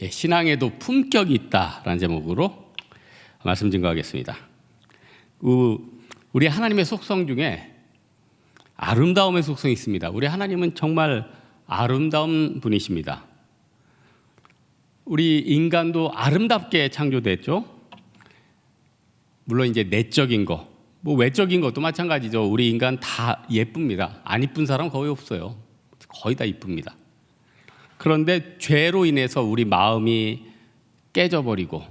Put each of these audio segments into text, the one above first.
신앙에도 품격이 있다라는 제목으로 말씀 증거하겠습니다. 우리 하나님의 속성 중에 아름다움의 속성이 있습니다. 우리 하나님은 정말 아름다운 분이십니다. 우리 인간도 아름답게 창조됐죠. 물론 이제 내적인 거, 외적인 것도 마찬가지죠. 우리 인간 다 예쁩니다. 안 이쁜 사람 거의 없어요. 거의 다 이쁩니다. 그런데 죄로 인해서 우리 마음이 깨져버리고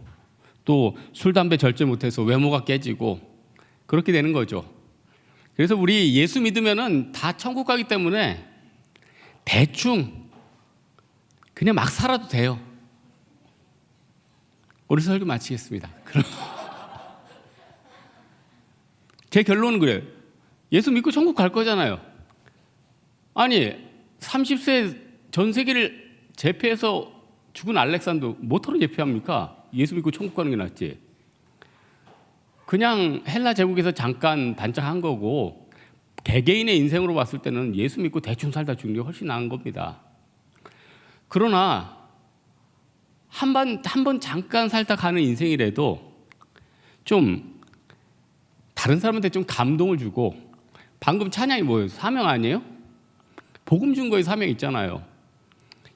또 술, 담배 절제 못해서 외모가 깨지고 그렇게 되는 거죠. 그래서 우리 예수 믿으면은 다 천국 가기 때문에 대충 그냥 막 살아도 돼요. 오늘 설교 마치겠습니다. 제 결론은 그래요. 예수 믿고 천국 갈 거잖아요. 아니 30세 전 세계를 제패해서 죽은 알렉산더 뭐하러 제패합니까? 예수 믿고 천국 가는 게 낫지. 그냥 헬라 제국에서 잠깐 반짝한 거고 개개인의 인생으로 봤을 때는 예수 믿고 대충 살다 죽는 게 훨씬 나은 겁니다. 그러나 한 번 잠깐 살다 가는 인생이라도 좀 다른 사람한테 좀 감동을 주고, 방금 찬양이 뭐예요? 사명 아니에요? 복음 준 거에 사명 있잖아요.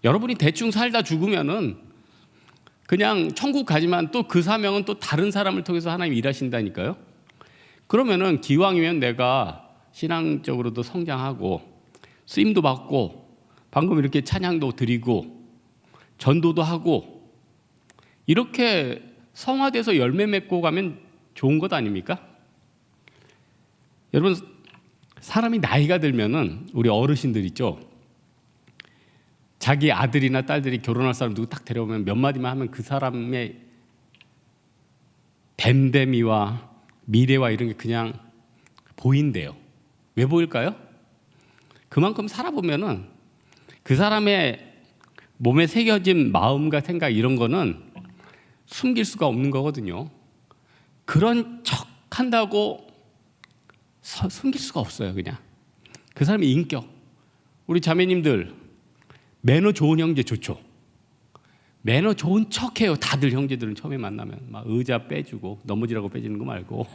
여러분이 대충 살다 죽으면은 그냥 천국 가지만 또 그 사명은 또 다른 사람을 통해서 하나님이 일하신다니까요. 그러면은 기왕이면 내가 신앙적으로도 성장하고 쓰임도 받고 방금 이렇게 찬양도 드리고 전도도 하고 이렇게 성화돼서 열매 맺고 가면 좋은 것 아닙니까? 여러분, 사람이 나이가 들면은 우리 어르신들 있죠. 자기 아들이나 딸들이 결혼할 사람 누구 딱 데려오면 몇 마디만 하면 그 사람의 댐댐이와 미래와 이런 게 그냥 보인대요. 왜 보일까요? 그만큼 살아보면은 그 사람의 몸에 새겨진 마음과 생각 이런 거는 숨길 수가 없는 거거든요. 그런 척 한다고 숨길 수가 없어요. 그냥 그 사람의 인격. 우리 자매님들 매너 좋은 형제 좋죠. 매너 좋은 척해요. 다들 형제들은 처음에 만나면 막 의자 빼주고 넘어지라고 빼주는 거 말고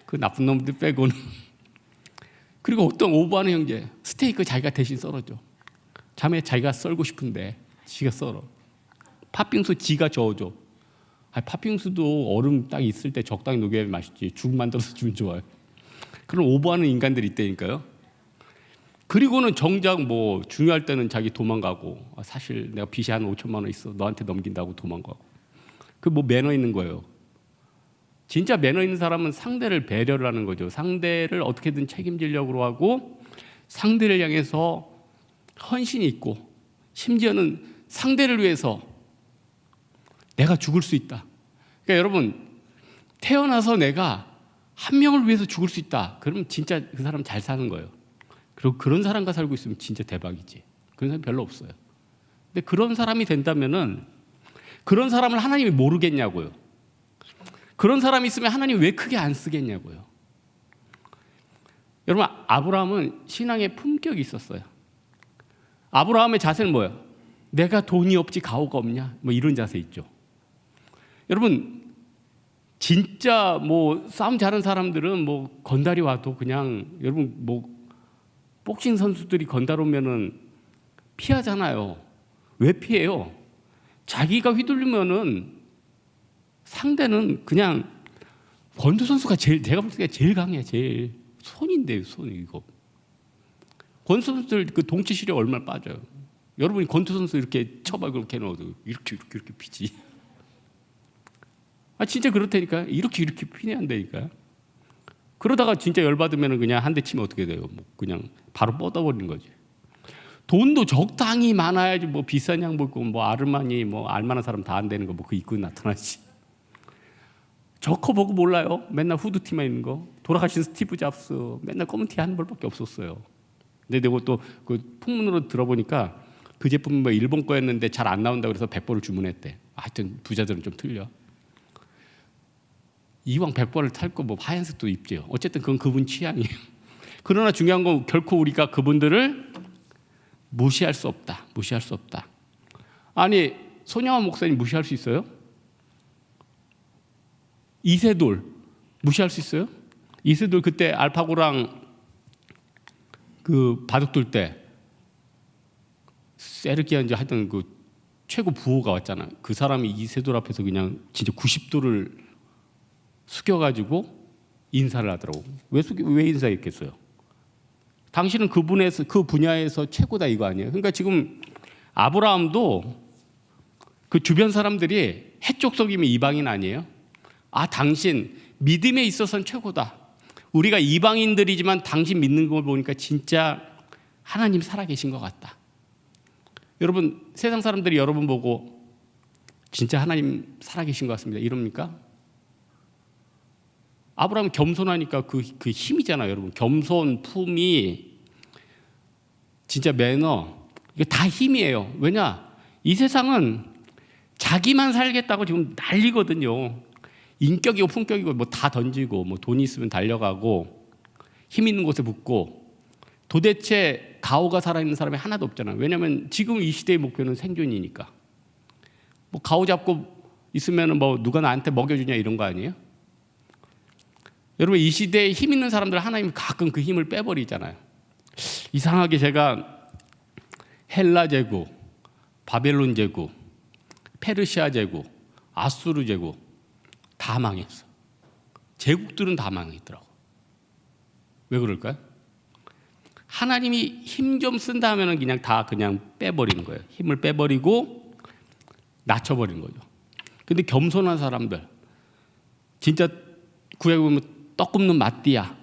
그 나쁜 놈들 빼고는. 그리고 어떤 오버하는 형제 스테이크 자기가 대신 썰어줘. 자매 자기가 썰고 싶은데 지가 썰어. 팥빙수 지가 저어줘. 팥빙수도 얼음 딱 있을 때 적당히 녹여야 맛있지. 죽 만들어서 주면 좋아요. 그런 오버하는 인간들이 있다니까요. 그리고는 정작 중요할 때는 자기 도망가고, 사실 내가 빚이 한 5천만 원 있어 너한테 넘긴다고 도망가고. 그 매너 있는 거예요. 진짜 매너 있는 사람은 상대를 배려를 하는 거죠. 상대를 어떻게든 책임지려고 하고 상대를 향해서 헌신이 있고, 심지어는 상대를 위해서 내가 죽을 수 있다. 그러니까 여러분, 태어나서 내가 한 명을 위해서 죽을 수 있다. 그러면 진짜 그 사람 잘 사는 거예요. 그리고 그런 사람과 살고 있으면 진짜 대박이지. 그런 사람 별로 없어요. 근데 그런 사람이 된다면은 그런 사람을 하나님이 모르겠냐고요. 그런 사람이 있으면 하나님이 왜 크게 안 쓰겠냐고요. 여러분, 아브라함은 신앙의 품격이 있었어요. 아브라함의 자세는 뭐예요? 내가 돈이 없지 가오가 없냐? 이런 자세 있죠. 여러분, 진짜 싸움 잘하는 사람들은 건달이 와도 그냥, 여러분 복싱 선수들이 건달 오면은 피하잖아요. 왜 피해요? 자기가 휘둘리면은 상대는 그냥 권투 선수가 제가 볼 때 제일 강해. 제일 손인데요, 손 이거. 권투 선수들 그 동체 시력 얼마나 빠져요. 여러분이 권투 선수 이렇게 쳐봐 그렇게 넣어도 이렇게 피지. 진짜 그렇다니까요. 이렇게 피내야 한다니까요. 그러다가 진짜 열받으면 그냥 한 대 치면 어떻게 돼요? 그냥 바로 뻗어버리는 거지. 돈도 적당히 많아야지 비싼 양복 입고 아르마니 알만한 사람 다 안 되는 거 그 입고 나타나지. 저거 보고 몰라요? 맨날 후드티만 입는 거. 돌아가신 스티브 잡스 맨날 검은 티 한 벌밖에 없었어요. 근데 내가 또 그 풍문으로 들어보니까 그 제품 일본 거였는데 잘 안 나온다고 그래서 100벌을 주문했대. 하여튼 부자들은 좀 틀려. 이왕 100벌을 탈 거 하얀색도 입죠. 어쨌든 그건 그분 취향이에요. 그러나 중요한 건 결코 우리가 그분들을 무시할 수 없다. 아니 손양원 목사님 무시할 수 있어요? 이세돌 무시할 수 있어요? 이세돌 그때 알파고랑 그 바둑 둘 때 세르기안지 하여튼 그 최고 부호가 왔잖아요. 그 사람이 이세돌 앞에서 그냥 진짜 90도를 숙여가지고 인사를 하더라고. 왜 인사했겠어요? 당신은 그 분야에서 최고다 이거 아니에요? 그러니까 지금 아브라함도 그 주변 사람들이 해쪽 속이면 이방인 아니에요? 아, 당신 믿음에 있어서는 최고다. 우리가 이방인들이지만 당신 믿는 걸 보니까 진짜 하나님 살아계신 것 같다. 여러분, 세상 사람들이 여러분 보고 진짜 하나님 살아계신 것 같습니다 이럽니까? 아브라함 겸손하니까 그 힘이잖아요, 여러분. 겸손, 품위, 진짜 매너, 이게 다 힘이에요. 왜냐? 이 세상은 자기만 살겠다고 지금 난리거든요. 인격이고 품격이고 뭐 다 던지고 뭐 돈 있으면 달려가고 힘 있는 곳에 붙고 도대체 가오가 살아있는 사람이 하나도 없잖아요. 왜냐하면 지금 이 시대의 목표는 생존이니까. 뭐 가오 잡고 있으면 뭐 누가 나한테 먹여주냐 이런 거 아니에요? 여러분, 이 시대에 힘 있는 사람들 하나님이 가끔 그 힘을 빼버리잖아요. 이상하게 제가 헬라 제국, 바벨론 제국, 페르시아 제국, 아수르 제국 다 망했어. 제국들은 다 망했더라고. 왜 그럴까요? 하나님이 힘 좀 쓴다 하면 그냥 빼버리는 거예요. 힘을 빼버리고 낮춰버리는 거죠. 근데 겸손한 사람들, 진짜 구약에 보면 떡 굽는 마띠아,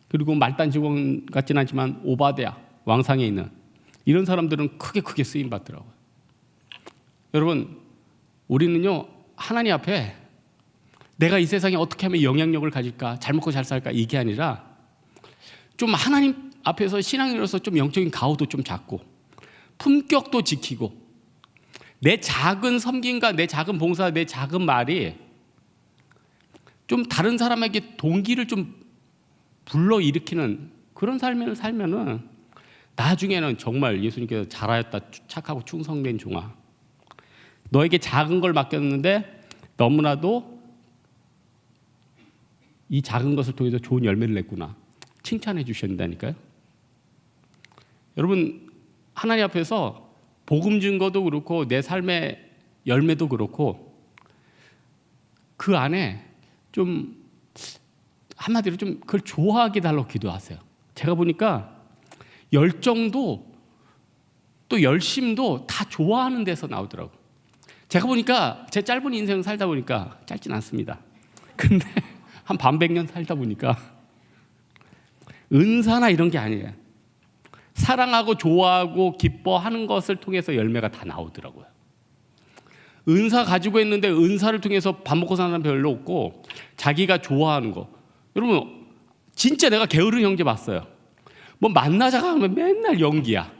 그리고 말단 직원 같진 않지만 오바댜, 왕상에 있는 이런 사람들은 크게 쓰임 받더라고요. 여러분, 우리는요 하나님 앞에 내가 이 세상에 어떻게 하면 영향력을 가질까, 잘 먹고 잘 살까 이게 아니라 좀 하나님 앞에서 신앙인으로서 좀 영적인 가오도 좀 잡고 품격도 지키고 내 작은 섬김과 내 작은 봉사, 내 작은 말이 좀 다른 사람에게 동기를 좀 불러일으키는 그런 삶을 살면은 나중에는 정말 예수님께서 잘하였다, 착하고 충성된 종아, 너에게 작은 걸 맡겼는데 너무나도 이 작은 것을 통해서 좋은 열매를 냈구나, 칭찬해 주신다니까요. 여러분, 하나님 앞에서 복음 증거도 그렇고 내 삶의 열매도 그렇고 그 안에 좀 한마디로 좀 그걸 좋아하게 달라고 기도하세요. 제가 보니까 열정도 또 열심도 다 좋아하는 데서 나오더라고요. 제가 보니까 제 짧은 인생을 살다 보니까, 짧진 않습니다. 근데 한 반백년 살다 보니까 은사나 이런 게 아니에요. 사랑하고 좋아하고 기뻐하는 것을 통해서 열매가 다 나오더라고요. 은사 가지고 있는데 은사를 통해서 밥 먹고 사는 사람 별로 없고 자기가 좋아하는 거. 여러분, 진짜 내가 게으른 형제 봤어요. 뭐 만나자고 하면 맨날 연기야.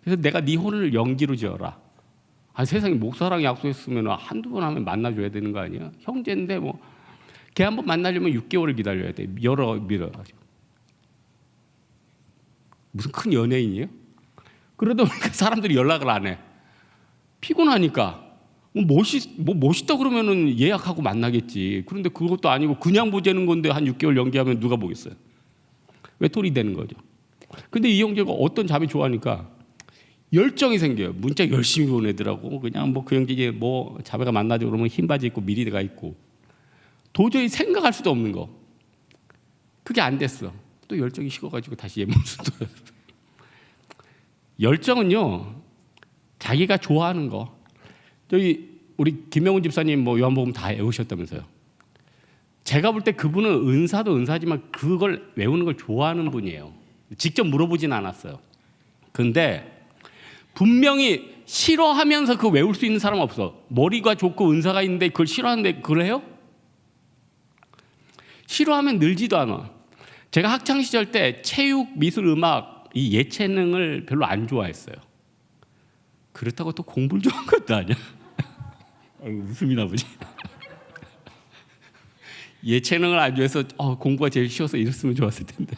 그래서 내가 네 혼을 연기로 지어라. 아, 세상에 목사랑 약속했으면 한두 번 하면 만나줘야 되는 거 아니야? 형제인데 뭐 걔 한 번 만나려면 6개월을 기다려야 돼. 밀어가지고. 무슨 큰 연예인이에요? 그러다 보니까 사람들이 연락을 안 해. 피곤하니까. 멋있다 그러면은 예약하고 만나겠지. 그런데 그것도 아니고 그냥 보자는 건데 한 6개월 연기하면 누가 보겠어요? 외톨이 되는 거죠. 근데 이 형제가 어떤 자매 좋아하니까 열정이 생겨요. 문자 열심히 보내더라고. 그냥 뭐 그 형제 뭐 자매가 만나자 그러면 흰 바지 입고 미리가 있고 도저히 생각할 수도 없는 거. 그게 안 됐어. 또 열정이 식어가지고 다시 옛 모습도. 열정은요, 자기가 좋아하는 거. 저기 우리 김명훈 집사님 뭐 요한복음 다 외우셨다면서요. 제가 볼 때 그분은 은사도 은사지만 그걸 외우는 걸 좋아하는 분이에요. 직접 물어보진 않았어요. 근데 분명히 싫어하면서 그거 외울 수 있는 사람 없어. 머리가 좋고 은사가 있는데 그걸 싫어하는데 그걸 해요? 싫어하면 늘지도 않아. 제가 학창 시절 때 체육, 미술, 음악 이 예체능을 별로 안 좋아했어요. 그렇다고 또 공부를 좋아한 것도 아니야. 웃음이 나보지. 예체능을 안 좋아해서 공부가 제일 쉬워서 이랬으면 좋았을 텐데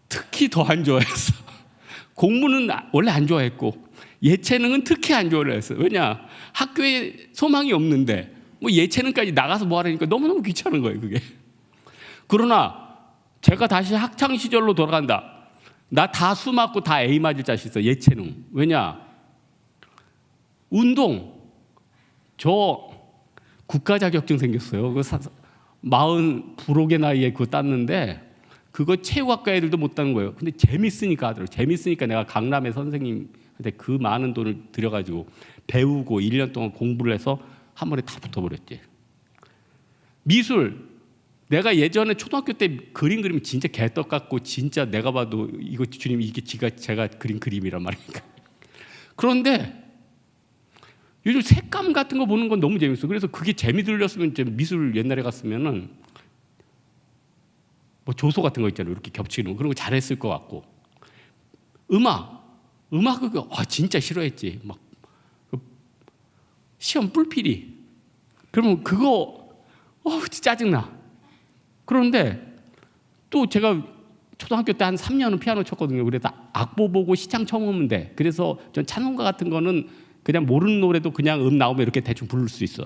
특히 더 안 좋아했어. 공부는 원래 안 좋아했고 예체능은 특히 안 좋아했어요. 왜냐? 학교에 소망이 없는데 뭐 예체능까지 나가서 뭐 하라니까 너무너무 귀찮은 거예요, 그게. 그러나 제가 다시 학창 시절로 돌아간다. 나 다 수 맞고 다 A 맞을 자신 있어. 예체능. 왜냐? 운동. 저 국가 자격증 생겼어요. 그 40 나이에 그거 땄는데 그거 체육학과 애들도 못 따는 거예요. 근데 재밌으니까 하더라고요. 재밌으니까 내가 강남의 선생님한테 그 많은 돈을 들여가지고 배우고 1년 동안 공부를 해서 한 번에 다 붙어버렸지. 미술. 내가 예전에 초등학교 때 그림 그리면 진짜 개떡 같고 진짜 내가 봐도 이거 주님 이게 제가 그린 그림이란 말이니까. 그런데 요즘 색감 같은 거 보는 건 너무 재밌어. 그래서 그게 재미 들렸으면 이제 미술 옛날에 갔으면은 뭐 조소 같은 거 있잖아요. 이렇게 겹치는 거. 그런 거 잘했을 것 같고. 음악을 진짜 싫어했지. 막 시험 뿔필이. 그러면 그거 진짜 짜증나. 그런데 또 제가 초등학교 때 한 3년은 피아노 쳤거든요. 그래서 악보 보고 시창 처음 오면 돼. 그래서 전 찬송가 같은 거는 그냥 모르는 노래도 그냥 나오면 이렇게 대충 부를 수 있어.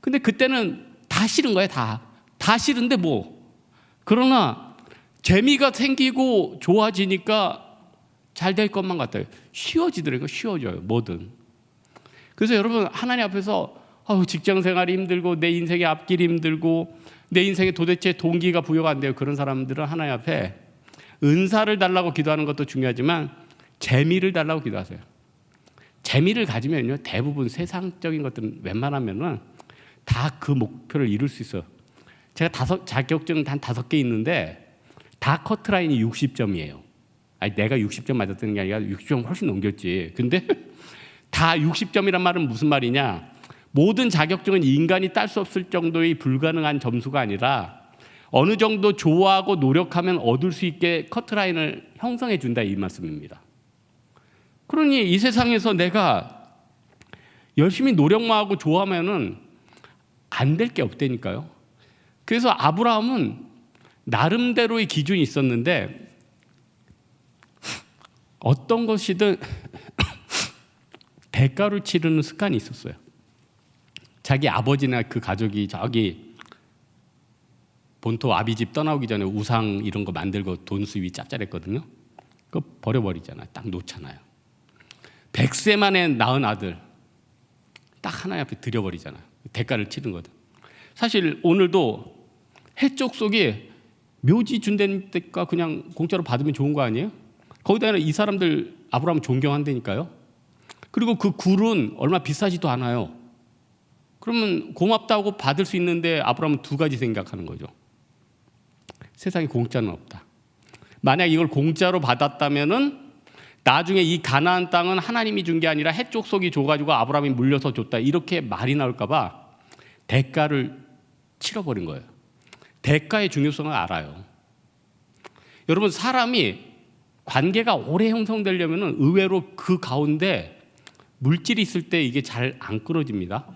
근데 그때는 다 싫은 거야, 다. 다 싫은데 뭐. 그러나 재미가 생기고 좋아지니까 잘 될 것만 같아요. 쉬워지더라고요. 쉬워져요, 뭐든. 그래서 여러분 하나님 앞에서 직장 생활이 힘들고 내 인생의 앞길이 힘들고 내 인생에 도대체 동기가 부여가 안 돼요. 그런 사람들은 하나님 앞에 은사를 달라고 기도하는 것도 중요하지만 재미를 달라고 기도하세요. 재미를 가지면요 대부분 세상적인 것들은 웬만하면은 다 그 목표를 이룰 수 있어요. 제가 자격증 한 5개 있는데 다 커트라인이 60점이에요. 아니 내가 60점 맞았다는 게 아니라 60점 훨씬 넘겼지. 근데 다 60점이란 말은 무슨 말이냐? 모든 자격증은 인간이 딸 수 없을 정도의 불가능한 점수가 아니라 어느 정도 좋아하고 노력하면 얻을 수 있게 커트라인을 형성해 준다 이 말씀입니다. 그러니 이 세상에서 내가 열심히 노력만 하고 좋아하면은 안 될 게 없다니까요. 그래서 아브라함은 나름대로의 기준이 있었는데 어떤 것이든 대가를 치르는 습관이 있었어요. 자기 아버지나 그 가족이 저기 본토 아비집 떠나오기 전에 우상 이런 거 만들고 돈 수입이 짭짤했거든요. 그거 버려버리잖아요. 딱 놓잖아요. 100세 만에 낳은 아들 딱 하나님 앞에 드려버리잖아요. 대가를 치른 거든. 사실 오늘도 해쪽 속에 묘지 준다는 데가 그냥 공짜로 받으면 좋은 거 아니에요? 거기다가 이 사람들 아브라함 존경한다니까요. 그리고 그 굴은 얼마 비싸지도 않아요. 그러면 고맙다고 받을 수 있는데 아브라함은 2가지 생각하는 거죠. 세상에 공짜는 없다. 만약 이걸 공짜로 받았다면은 나중에 이 가나안 땅은 하나님이 준 게 아니라 해쪽 속이 줘가지고 아브라함이 물려서 줬다. 이렇게 말이 나올까 봐 대가를 치러버린 거예요. 대가의 중요성을 알아요. 여러분 사람이 관계가 오래 형성되려면 의외로 그 가운데 물질이 있을 때 이게 잘 안 끊어집니다.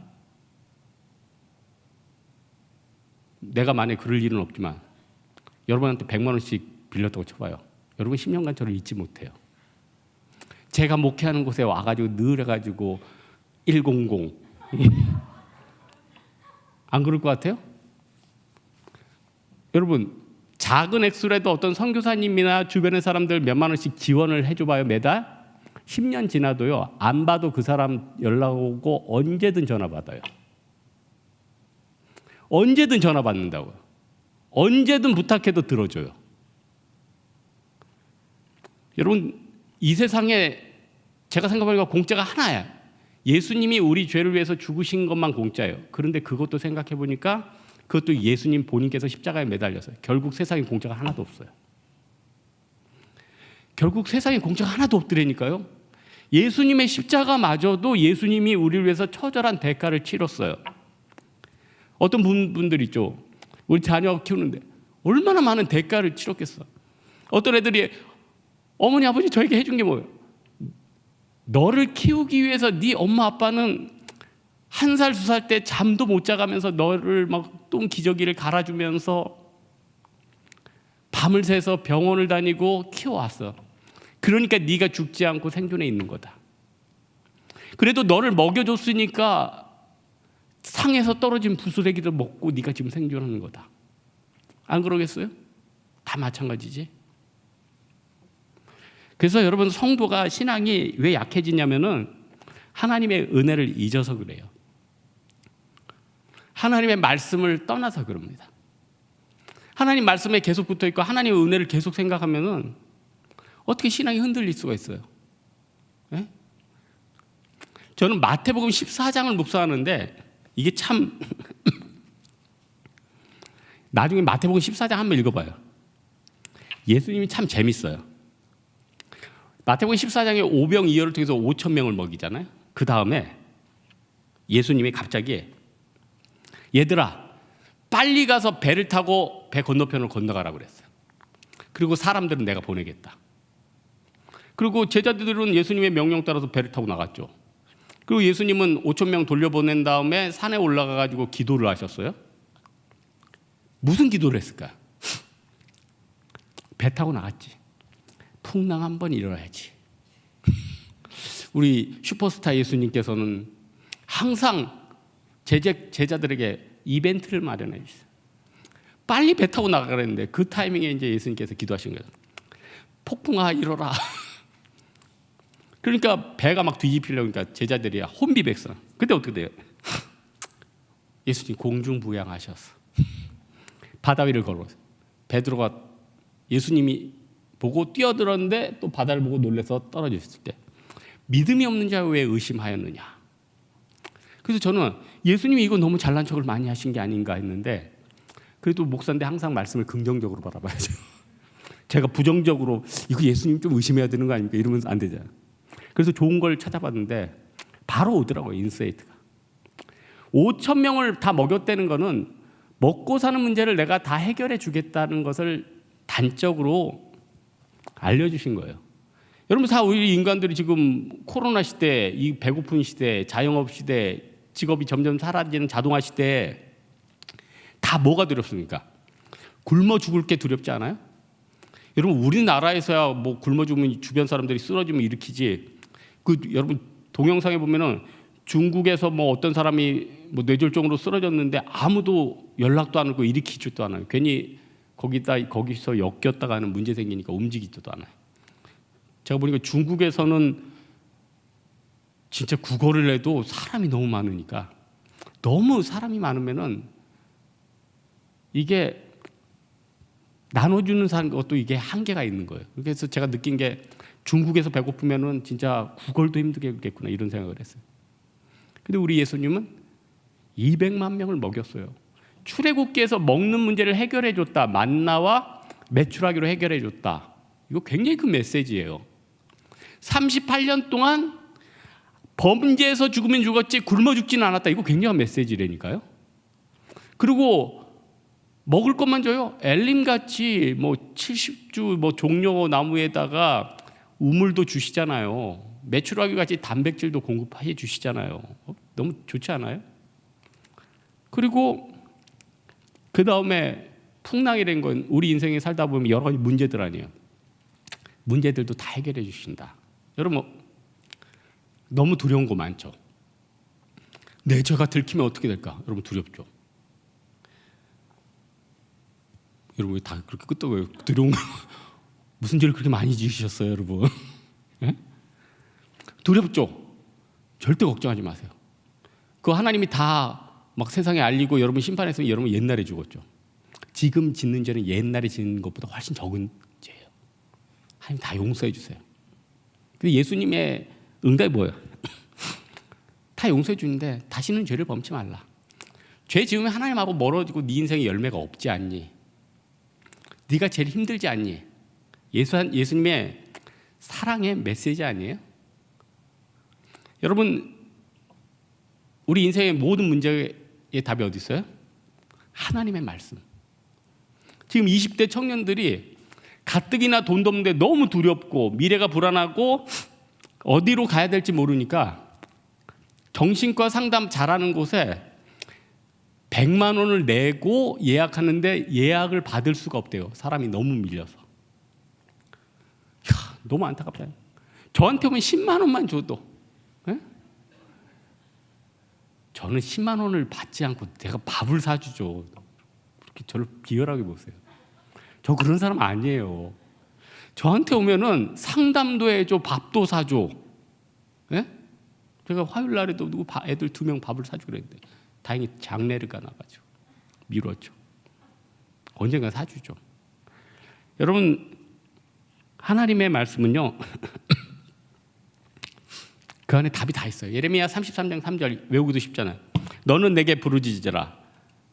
내가 만약에 그럴 일은 없지만 여러분한테 100만 원씩 빌렸다고 쳐봐요. 여러분 10년간 저를 잊지 못해요. 제가 목회하는 곳에 와가지고 늘 해가지고 100 안 그럴 것 같아요? 여러분 작은 액수라도 어떤 선교사님이나 주변의 사람들 몇만 원씩 지원을 해줘봐요. 매달 10년 지나도요 안 봐도 그 사람 연락 오고 언제든 전화 받아요. 언제든 전화 받는다고요. 언제든 부탁해도 들어줘요. 여러분 이 세상에 제가 생각해보니까 공짜가 하나야. 예수님이 우리 죄를 위해서 죽으신 것만 공짜예요. 그런데 그것도 생각해보니까 그것도 예수님 본인께서 십자가에 매달렸어요. 결국 세상에 공짜가 하나도 없어요. 결국 세상에 공짜가 하나도 없더라니까요. 예수님의 십자가마저도 예수님이 우리를 위해서 처절한 대가를 치렀어요. 어떤 분들 있죠. 우리 자녀 키우는데 얼마나 많은 대가를 치렀겠어. 어떤 애들이 어머니 아버지 저에게 해준 게 뭐예요? 너를 키우기 위해서 네 엄마 아빠는 1살 2살 때 잠도 못 자가면서 너를 막 똥기저귀를 갈아주면서 밤을 새서 병원을 다니고 키워왔어. 그러니까 네가 죽지 않고 생존해 있는 거다. 그래도 너를 먹여줬으니까 상에서 떨어진 부스레기를 먹고 네가 지금 생존하는 거다. 안 그러겠어요? 다 마찬가지지. 그래서 여러분, 성도가 신앙이 왜 약해지냐면은 하나님의 은혜를 잊어서 그래요. 하나님의 말씀을 떠나서 그럽니다. 하나님 말씀에 계속 붙어 있고 하나님의 은혜를 계속 생각하면은 어떻게 신앙이 흔들릴 수가 있어요? 네? 저는 마태복음 14장을 묵상하는데 이게 참 나중에 마태복음 14장 한번 읽어봐요. 예수님이 참 재밌어요. 마태복음 14장에 오병이어를 통해서 5천 명을 먹이잖아요. 그 다음에 예수님이 갑자기 얘들아 빨리 가서 배를 타고 배 건너편을 건너가라고 그랬어요. 그리고 사람들은 내가 보내겠다. 그리고 제자들은 예수님의 명령 따라서 배를 타고 나갔죠. 그리고 예수님은 5천 명 돌려보낸 다음에 산에 올라가가지고 기도를 하셨어요. 무슨 기도를 했을까요? 배 타고 나갔지. 풍랑 한번 일어나야지. 우리 슈퍼스타 예수님께서는 항상 제자들에게 이벤트를 마련해 주셨어요. 빨리 배 타고 나가라는데 그 타이밍에 이제 예수님께서 기도하신 거예요. 폭풍아 일어라. 그러니까 배가 막 뒤집히려고 하니까 제자들이 혼비백산. 그때 어떻게 돼요? 예수님 공중부양하셨어. 바다 위를 걸어서 베드로가 예수님이 보고 뛰어들었는데 또 바다를 보고 놀라서 떨어졌을 때 믿음이 없는 자 왜 의심하였느냐. 그래서 저는 예수님이 이거 너무 잘난 척을 많이 하신 게 아닌가 했는데 그래도 목사인데 항상 말씀을 긍정적으로 바라봐야죠. 제가 부정적으로 이거 예수님 좀 의심해야 되는 거 아닙니까? 이러면서 안 되잖아요. 그래서 좋은 걸 찾아봤는데 바로 오더라고요. 인사이트가. 5천 명을 다 먹였다는 거는 먹고 사는 문제를 내가 다 해결해 주겠다는 것을 단적으로 알려주신 거예요. 여러분, 우리 인간들이 지금 코로나 시대, 이 배고픈 시대, 자영업 시대, 직업이 점점 사라지는 자동화 시대에 다 뭐가 두렵습니까? 굶어 죽을 게 두렵지 않아요? 여러분, 우리나라에서야 뭐 굶어 죽으면 주변 사람들이 쓰러지면 일으키지. 여러분 동영상에 보면은 중국에서 뭐 어떤 사람이 뭐 뇌졸중으로 쓰러졌는데 아무도 연락도 안 하고 일으키지도 않아요. 괜히 거기서 엮였다가 하는 문제 생기니까 움직이지도 않아요. 제가 보니까 중국에서는 진짜 구걸을 해도 사람이 너무 많으니까 너무 사람이 많으면은 이게 나눠주는 것도 이게 한계가 있는 거예요. 그래서 제가 느낀 게 중국에서 배고프면은 진짜 구걸도 힘들겠구나 이런 생각을 했어요. 근데 우리 예수님은 200만 명을 먹였어요. 출애굽기에서 먹는 문제를 해결해 줬다. 만나와 메추라기로 해결해 줬다. 이거 굉장히 큰 메시지예요. 38년 동안 범죄에서 죽으면 죽었지 굶어 죽지는 않았다. 이거 굉장한 메시지라니까요. 그리고 먹을 것만 줘요. 엘림같이 뭐 70주 뭐 종려 나무에다가 우물도 주시잖아요. 메추라기 같이 단백질도 공급해 주시잖아요. 너무 좋지 않아요? 그리고 그 다음에 풍랑이라는 건 우리 인생에 살다 보면 여러 가지 문제들 아니에요. 문제들도 다 해결해 주신다. 여러분 너무 두려운 거 많죠. 내 죄가 들키면 어떻게 될까? 여러분 두렵죠. 여러분 다 그렇게 끄떡해요. 두려운 거 무슨 죄를 그렇게 많이 지으셨어요, 여러분? 네? 두렵죠. 절대 걱정하지 마세요. 그 하나님이 다 막 세상에 알리고 여러분 심판했으면 여러분 옛날에 죽었죠. 지금 짓는 죄는 옛날에 짓는 것보다 훨씬 적은 죄예요. 하나님 다 용서해 주세요. 근데 예수님의 응답이 뭐예요? 다 용서해 주는데 다시는 죄를 범치 말라. 죄 지으면 하나님하고 멀어지고 네 인생에 열매가 없지 않니? 네가 제일 힘들지 않니? 예수님의 사랑의 메시지 아니에요? 여러분 우리 인생의 모든 문제의 답이 어디 있어요? 하나님의 말씀. 지금 20대 청년들이 가뜩이나 돈도 없는데 너무 두렵고 미래가 불안하고 어디로 가야 될지 모르니까 정신과 상담 잘하는 곳에 100만 원을 내고 예약하는데 예약을 받을 수가 없대요. 사람이 너무 밀려서. 이야, 너무 안타깝다. 저한테 오면 10만 원만 줘도 에? 저는 10만 원을 받지 않고 내가 밥을 사주죠. 그렇게 저를 비열하게 보세요. 저 그런 사람 아니에요. 저한테 오면은 상담도 해줘, 밥도 사줘. 예? 제가 화요일 날에도 애들 2명 밥을 사주고 그랬는데 다행히 장례가 나가지고 미뤘죠. 언젠가 사주죠. 여러분, 하나님의 말씀은요 그 안에 답이 다 있어요. 예레미야 33장 3절 외우기도 쉽잖아요. 너는 내게 부르짖으라.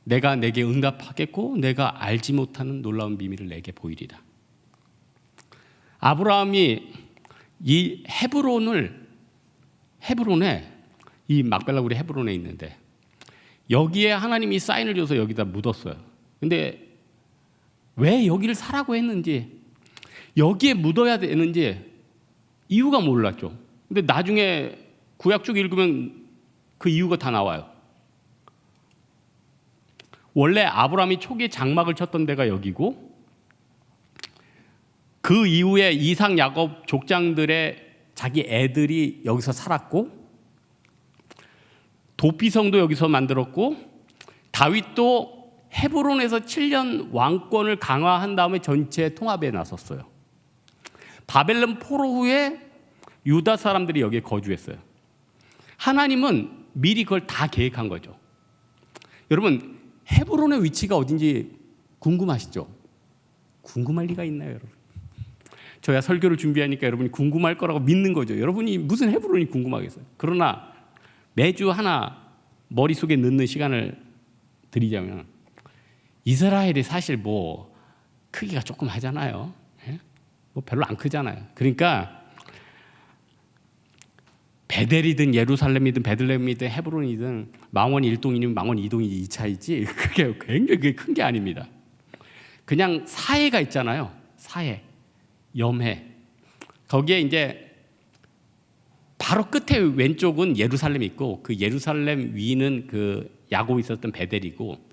내가 내게 응답하겠고 내가 알지 못하는 놀라운 비밀을 내게 보이리라. 아브라함이 이 헤브론에 이 막벨라굴이 헤브론에 있는데 여기에 하나님이 사인을 줘서 여기다 묻었어요. 근데 왜 여기를 사라고 했는지, 여기에 묻어야 되는지 이유가 몰랐죠. 근데 나중에 구약 쭉 읽으면 그 이유가 다 나와요. 원래 아브라함이 초기에 장막을 쳤던 데가 여기고, 그 이후에 이삭, 야곱 족장들의 자기 애들이 여기서 살았고, 도피성도 여기서 만들었고, 다윗도 헤브론에서 7년 왕권을 강화한 다음에 전체 통합에 나섰어요. 바벨론 포로 후에 유다 사람들이 여기에 거주했어요. 하나님은 미리 그걸 다 계획한 거죠. 여러분, 헤브론의 위치가 어딘지 궁금하시죠? 궁금할 리가 있나요, 여러분? 저야 설교를 준비하니까 여러분이 궁금할 거라고 믿는 거죠. 여러분이 무슨 헤브론이 궁금하겠어요? 그러나 매주 하나 머릿속에 넣는 시간을 드리자면, 이스라엘이 사실 뭐 크기가 조금 하잖아요. 뭐 별로 안 크잖아요. 그러니까 베델이든 예루살렘이든 베들레헴이든 헤브론이든 망원 1동이면 망원 2동이 이 차이지, 그게 굉장히 큰 게 아닙니다. 그냥 사해가 있잖아요. 사해, 염해. 거기에 이제 바로 끝에 왼쪽은 예루살렘이 있고, 그 예루살렘 위는 그 야곱이 있었던 베델이고,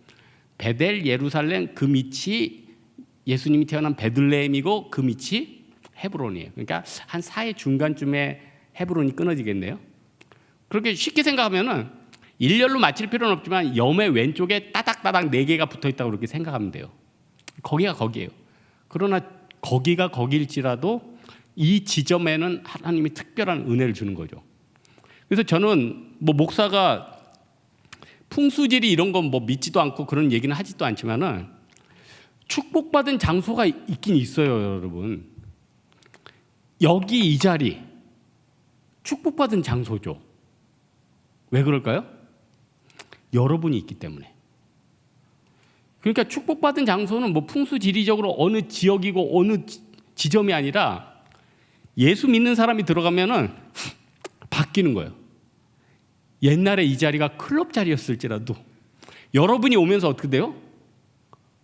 베델, 예루살렘 그 밑이 예수님이 태어난 베들레헴이고, 그 밑이 헤브론이에요. 그러니까 한 사해 중간쯤에 헤브론이 끊어지겠네요. 그렇게 쉽게 생각하면은 일렬로 맞힐 필요는 없지만 염의 왼쪽에 따닥따닥 4개가 붙어있다고 그렇게 생각하면 돼요. 거기가 거기예요. 그러나 거기가 거기일지라도 이 지점에는 하나님이 특별한 은혜를 주는 거죠. 그래서 저는 뭐 목사가 풍수지리 이런 건 뭐 믿지도 않고 그런 얘기는 하지도 않지만은 축복받은 장소가 있긴 있어요, 여러분. 여기 이 자리 축복받은 장소죠. 왜 그럴까요? 여러분이 있기 때문에. 그러니까 축복받은 장소는 뭐 풍수지리적으로 어느 지역이고 어느 지점이 아니라 예수 믿는 사람이 들어가면은 바뀌는 거예요. 옛날에 이 자리가 클럽 자리였을지라도 여러분이 오면서 어떻게 돼요?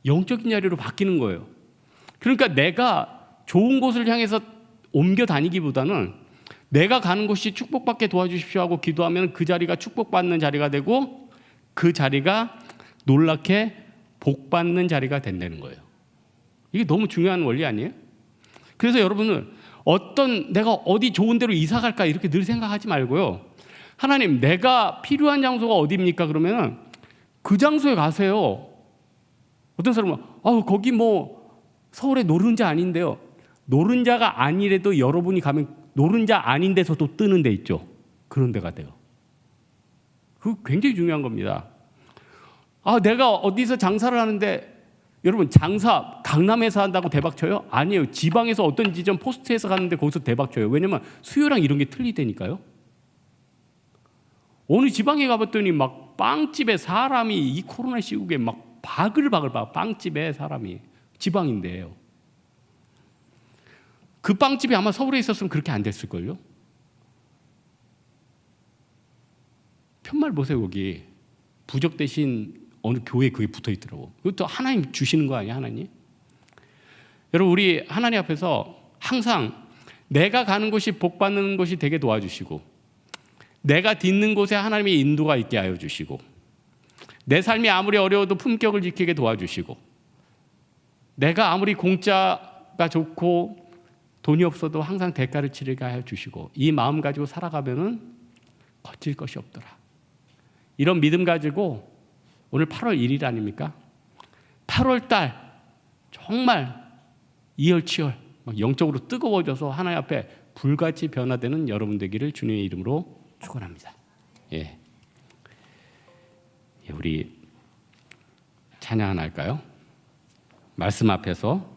영적인 자리로 바뀌는 거예요. 그러니까 내가 좋은 곳을 향해서 옮겨 다니기보다는 내가 가는 곳이 축복받게 도와주십시오 하고 기도하면 그 자리가 축복받는 자리가 되고, 그 자리가 놀랍게 복받는 자리가 된다는 거예요. 이게 너무 중요한 원리 아니에요? 그래서 여러분은 내가 어디 좋은 데로 이사 갈까 이렇게 늘 생각하지 말고요. 하나님, 내가 필요한 장소가 어디입니까? 그러면 그 장소에 가세요. 어떤 사람은 거기 뭐 서울의 노른자 아닌데요. 노른자가 아니래도 여러분이 가면 노른자 아닌 데서도 뜨는 데 있죠. 그런 데가 돼요. 그거 굉장히 중요한 겁니다. 내가 어디서 장사를 하는데, 여러분 장사 강남에서 한다고 대박 쳐요? 아니에요. 지방에서 어떤 지점 포스트에서 가는데 거기서 대박 쳐요. 왜냐면 수요랑 이런 게 틀리다니까요. 어느 지방에 가봤더니 막 빵집에 사람이 이 코로나 시국에 막 바글바글 빵집에 사람이, 지방인데요. 그 빵집이 아마 서울에 있었으면 그렇게 안 됐을걸요. 편말 보세요. 거기 부적 대신 어느 교회에 그게 붙어있더라고. 그것도 하나님 주시는 거 아니야, 하나님? 여러분, 우리 하나님 앞에서 항상 내가 가는 곳이 복받는 곳이 되게 도와주시고, 내가 딛는 곳에 하나님의 인도가 있게 하여 주시고, 내 삶이 아무리 어려워도 품격을 지키게 도와주시고, 내가 아무리 공짜가 좋고 돈이 없어도 항상 대가를 치르게 하여 주시고, 이 마음 가지고 살아가면은 거칠 것이 없더라. 이런 믿음 가지고 오늘 8월 1일 아닙니까? 8월 달 정말 이열치열 영적으로 뜨거워져서 하나님 앞에 불같이 변화되는 여러분 되기를 주님의 이름으로 축원합니다. 예. 우리 찬양 하나 할까요? 말씀 앞에서